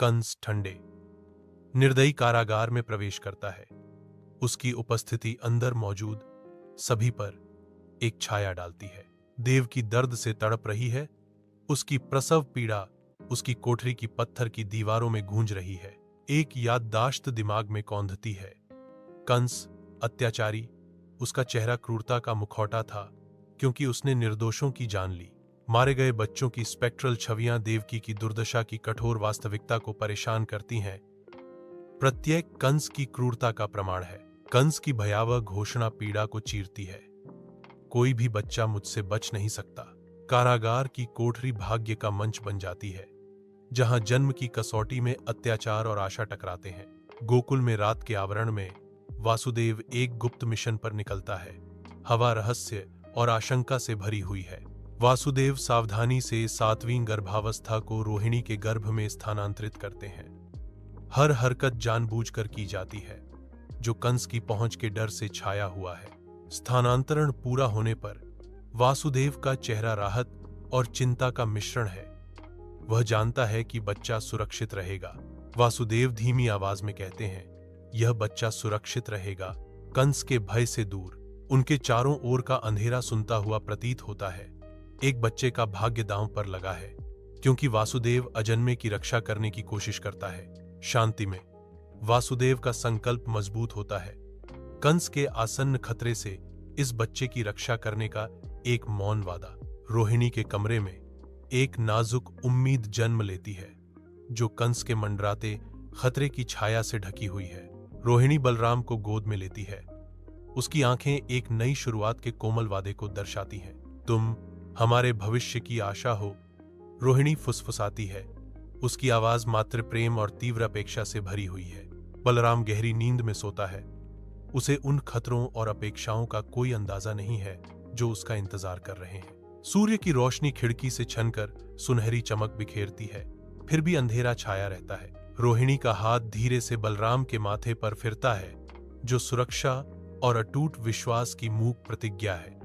कंस ठंडे निर्दयी कारागार में प्रवेश करता है। उसकी उपस्थिति अंदर मौजूद सभी पर एक छाया डालती है। देव की दर्द से तड़प रही है, उसकी प्रसव पीड़ा उसकी कोठरी की पत्थर की दीवारों में गूंज रही है। एक याददाश्त दिमाग में कौंधती है। कंस अत्याचारी, उसका चेहरा क्रूरता का मुखौटा था, क्योंकि उसने निर्दोषों की जान ली। मारे गए बच्चों की स्पेक्ट्रल छवियां देवकी की दुर्दशा की कठोर वास्तविकता को परेशान करती हैं। प्रत्येक कंस की क्रूरता का प्रमाण है। कंस की भयावह घोषणा पीड़ा को चीरती है। कोई भी बच्चा मुझसे बच नहीं सकता। कारागार की कोठरी भाग्य का मंच बन जाती है, जहां जन्म की कसौटी में अत्याचार और आशा टकराते हैं। गोकुल में रात के आवरण में वासुदेव एक गुप्त मिशन पर निकलता है। हवा रहस्य और आशंका से भरी हुई है। वासुदेव सावधानी से 7वीं गर्भावस्था को रोहिणी के गर्भ में स्थानांतरित करते हैं। हर हरकत जानबूझकर की जाती है, जो कंस की पहुंच के डर से छाया हुआ है। स्थानांतरण पूरा होने पर वासुदेव का चेहरा राहत और चिंता का मिश्रण है। वह जानता है कि बच्चा सुरक्षित रहेगा। वासुदेव धीमी आवाज में कहते हैं, यह बच्चा सुरक्षित रहेगा। कंस के भय से दूर उनके चारों ओर का अंधेरा सुनता हुआ प्रतीत होता है। एक बच्चे का भाग्य दांव पर लगा है, क्योंकि वासुदेव अजन्मे की रक्षा करने की कोशिश करता है। शांति में वासुदेव का संकल्प मजबूत होता है। कंस के आसन्न खतरे से इस बच्चे की रक्षा करने का एक मौन वादा। रोहिणी के कमरे में एक नाजुक उम्मीद जन्म लेती है, जो कंस के मंडराते खतरे की छाया से ढकी हुई है। रोहिणी बलराम को गोद में लेती है। उसकी आंखें एक नई शुरुआत के कोमल वादे को दर्शाती हैं। तुम हमारे भविष्य की आशा हो, रोहिणी फुसफुसाती है। उसकी आवाज मातृ प्रेम और तीव्र अपेक्षा से भरी हुई है। बलराम गहरी नींद में सोता है। उसे उन खतरों और अपेक्षाओं का कोई अंदाजा नहीं है जो उसका इंतजार कर रहे हैं। सूर्य की रोशनी खिड़की से छनकर सुनहरी चमक बिखेरती है, फिर भी अंधेरा छाया रहता है। रोहिणी का हाथ धीरे से बलराम के माथे पर फिरता है, जो सुरक्षा और अटूट विश्वास की मूक प्रतिज्ञा है।